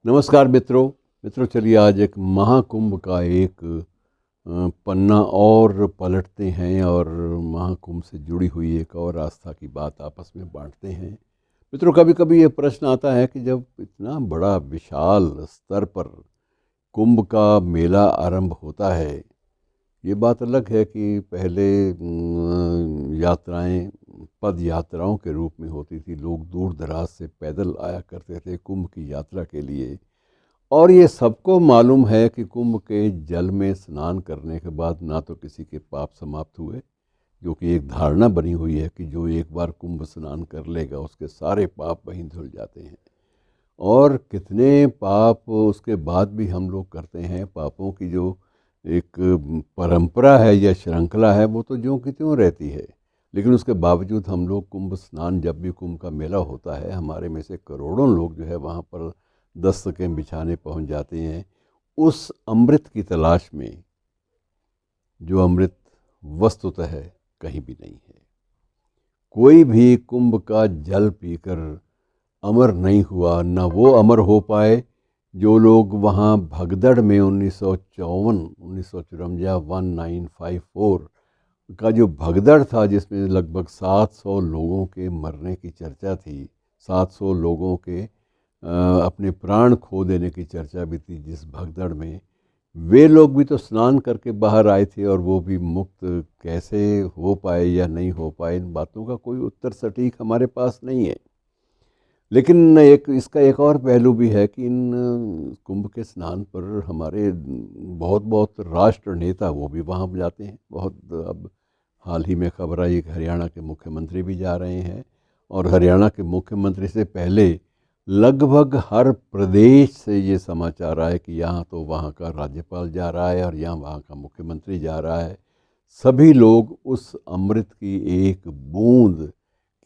नमस्कार मित्रों। चलिए आज एक महाकुंभ का एक पन्ना और पलटते हैं और महाकुंभ से जुड़ी हुई एक और आस्था की बात आपस में बांटते हैं। मित्रों, कभी कभी ये प्रश्न आता है कि जब इतना बड़ा विशाल स्तर पर कुंभ का मेला आरंभ होता है, ये बात अलग है कि पहले यात्राएं पद यात्राओं के रूप में होती थी। लोग दूर दराज से पैदल आया करते थे कुंभ की यात्रा के लिए। और ये सबको मालूम है कि कुंभ के जल में स्नान करने के बाद ना तो किसी के पाप समाप्त हुए, जो कि एक धारणा बनी हुई है कि जो एक बार कुंभ स्नान कर लेगा उसके सारे पाप वहीं धुल जाते हैं। और कितने पाप उसके बाद भी हम लोग करते हैं। पापों की जो एक परंपरा है या श्रृंखला है वो तो ज्यों की त्यों रहती है। लेकिन उसके बावजूद हम लोग कुंभ स्नान, जब भी कुंभ का मेला होता है, हमारे में से करोड़ों लोग जो है वहाँ पर दस्तकें बिछाने पहुँच जाते हैं उस अमृत की तलाश में, जो अमृत वस्तुतः है कहीं भी नहीं है। कोई भी कुंभ का जल पीकर अमर नहीं हुआ, न वो अमर हो पाए जो लोग वहाँ भगदड़ में 1954 1954 का जो भगदड़ था, जिसमें लगभग 700 लोगों के मरने की चर्चा थी, 700 लोगों के अपने प्राण खो देने की चर्चा भी थी। जिस भगदड़ में वे लोग भी तो स्नान करके बाहर आए थे, और वो भी मुक्त कैसे हो पाए या नहीं हो पाए, इन बातों का कोई उत्तर सटीक हमारे पास नहीं है। लेकिन इसका एक और पहलू भी है कि इन कुंभ के स्नान पर हमारे बहुत बहुत राष्ट्र नेता वो भी वहाँ जाते हैं। बहुत अब हाल ही में खबर आई कि हरियाणा के मुख्यमंत्री भी जा रहे हैं, और हरियाणा के मुख्यमंत्री से पहले लगभग हर प्रदेश से ये समाचार आए कि यहाँ तो वहाँ का राज्यपाल जा रहा है और यहाँ वहाँ का मुख्यमंत्री जा रहा है। सभी लोग उस अमृत की एक बूंद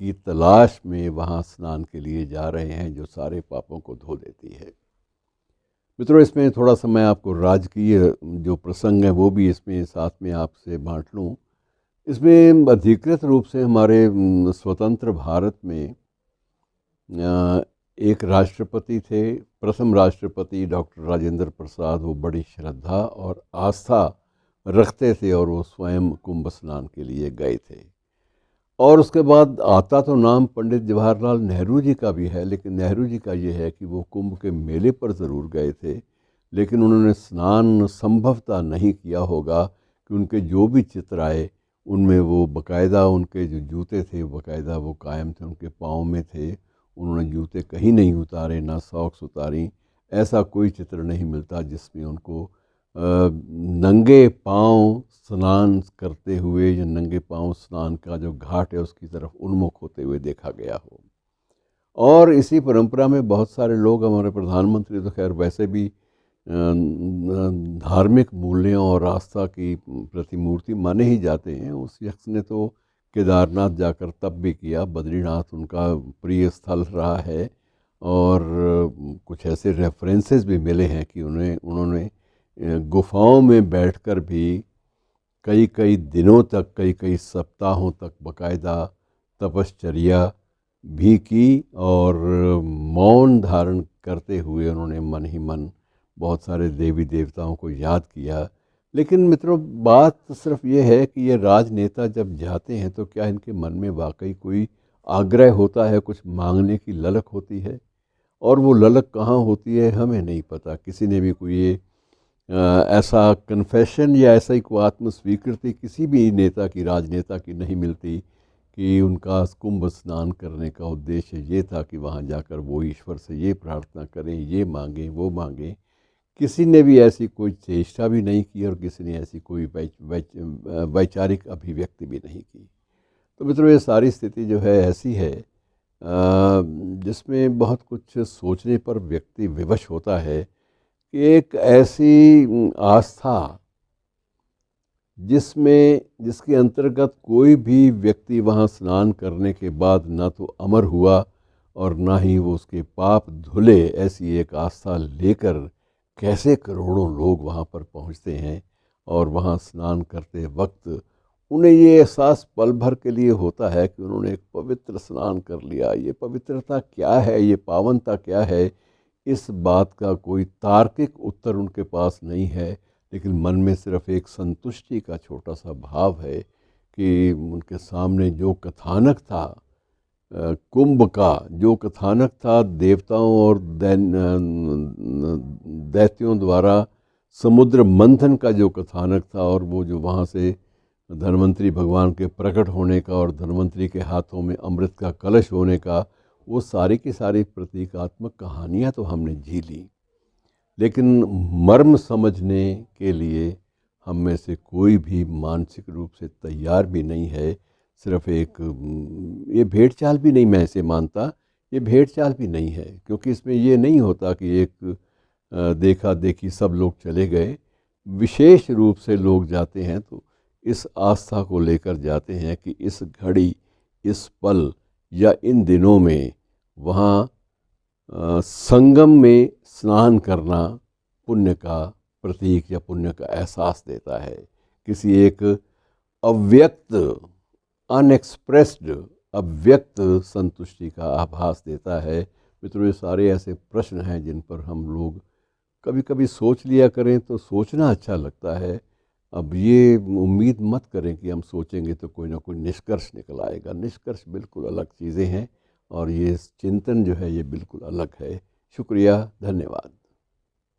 की तलाश में वहाँ स्नान के लिए जा रहे हैं, जो सारे पापों को धो देती है। मित्रों, इसमें थोड़ा सा मैं आपको राजकीय जो प्रसंग है वो भी इसमें साथ में आपसे बांट लूँ। इसमें अधिकृत रूप से हमारे स्वतंत्र भारत में एक राष्ट्रपति थे, प्रथम राष्ट्रपति डॉक्टर राजेंद्र प्रसाद। वो बड़ी श्रद्धा और आस्था रखते थे और वो स्वयं कुंभ स्नान के लिए गए थे। और उसके बाद आता तो नाम पंडित जवाहरलाल नेहरू जी का भी है, लेकिन नेहरू जी का ये है कि वो कुंभ के मेले पर ज़रूर गए थे, लेकिन उन्होंने स्नान संभवतः नहीं किया होगा कि उनके जो भी चित्र आए उनमें वो बाकायदा, उनके जो जूते थे बाकायदा वो कायम थे, उनके पाँव में थे। उन्होंने जूते कहीं नहीं उतारे, ना सॉक्स उतारी। ऐसा कोई चित्र नहीं मिलता जिसमें उनको नंगे पांव स्नान करते हुए या नंगे पांव स्नान का जो घाट है उसकी तरफ उन्मुख होते हुए देखा गया हो। और इसी परंपरा में बहुत सारे लोग, हमारे प्रधानमंत्री तो खैर वैसे भी धार्मिक मूल्यों और आस्था की प्रतिमूर्ति माने ही जाते हैं। उस शख्स ने तो केदारनाथ जाकर तप भी किया, बद्रीनाथ उनका प्रिय स्थल रहा है। और कुछ ऐसे रेफरेंसेस भी मिले हैं कि उन्होंने गुफाओं में बैठकर भी कई कई दिनों तक, कई कई सप्ताहों तक बाकायदा तपश्चर्या भी की, और मौन धारण करते हुए उन्होंने मन ही मन बहुत सारे देवी देवताओं को याद किया। लेकिन मित्रों, बात सिर्फ ये है कि ये राजनेता जब जाते हैं तो क्या इनके मन में वाकई कोई आग्रह होता है, कुछ मांगने की ललक होती है? और वो ललक कहाँ होती है हमें नहीं पता। किसी ने भी कोई ये ऐसा कन्फेशन या ऐसा ही कोई आत्मस्वीकृति किसी भी नेता की, राजनेता की नहीं मिलती कि उनका कुंभ स्नान करने का उद्देश्य ये था कि वहाँ जाकर वो ईश्वर से ये प्रार्थना करें, ये मांगें, वो मांगें। किसी ने भी ऐसी कोई चेष्टा भी नहीं की और किसी ने ऐसी कोई वैचारिक अभिव्यक्ति भी नहीं की। तो मित्रों, ये सारी स्थिति जो है ऐसी है जिसमें बहुत कुछ सोचने पर व्यक्ति विवश होता है कि एक ऐसी आस्था जिसके अंतर्गत कोई भी व्यक्ति वहाँ स्नान करने के बाद ना तो अमर हुआ और ना ही वो उसके पाप धुले, ऐसी एक आस्था लेकर कैसे करोड़ों लोग वहाँ पर पहुँचते हैं। और वहाँ स्नान करते वक्त उन्हें ये एहसास पल भर के लिए होता है कि उन्होंने एक पवित्र स्नान कर लिया। ये पवित्रता क्या है, ये पावनता क्या है, इस बात का कोई तार्किक उत्तर उनके पास नहीं है, लेकिन मन में सिर्फ एक संतुष्टि का छोटा सा भाव है कि उनके सामने जो कथानक था, कुंभ का जो कथानक था, देवताओं और दैत्यों द्वारा समुद्र मंथन का जो कथानक था, और वो जो वहाँ से धन्वंतरी भगवान के प्रकट होने का और धन्वंतरी के हाथों में अमृत का कलश होने का, वो सारी की सारी प्रतीकात्मक कहानियाँ तो हमने जी ली, लेकिन मर्म समझने के लिए हम में से कोई भी मानसिक रूप से तैयार भी नहीं है। सिर्फ एक ये भेड़ चाल भी नहीं, मैं इसे मानता, ये भेड़ चाल भी नहीं है, क्योंकि इसमें ये नहीं होता कि एक देखा देखी सब लोग चले गए। विशेष रूप से लोग जाते हैं तो इस आस्था को लेकर जाते हैं कि इस घड़ी, इस पल या इन दिनों में वहाँ संगम में स्नान करना पुण्य का प्रतीक या पुण्य का एहसास देता है, किसी एक अव्यक्त, अनएक्सप्रेस्ड, अव्यक्त संतुष्टि का आभास देता है। मित्रों, ये सारे ऐसे प्रश्न हैं जिन पर हम लोग कभी कभी सोच लिया करें तो सोचना अच्छा लगता है। अब ये उम्मीद मत करें कि हम सोचेंगे तो कोई ना कोई निष्कर्ष निकल आएगा। निष्कर्ष बिल्कुल अलग चीज़ें हैं और ये चिंतन जो है ये बिल्कुल अलग है। शुक्रिया, धन्यवाद।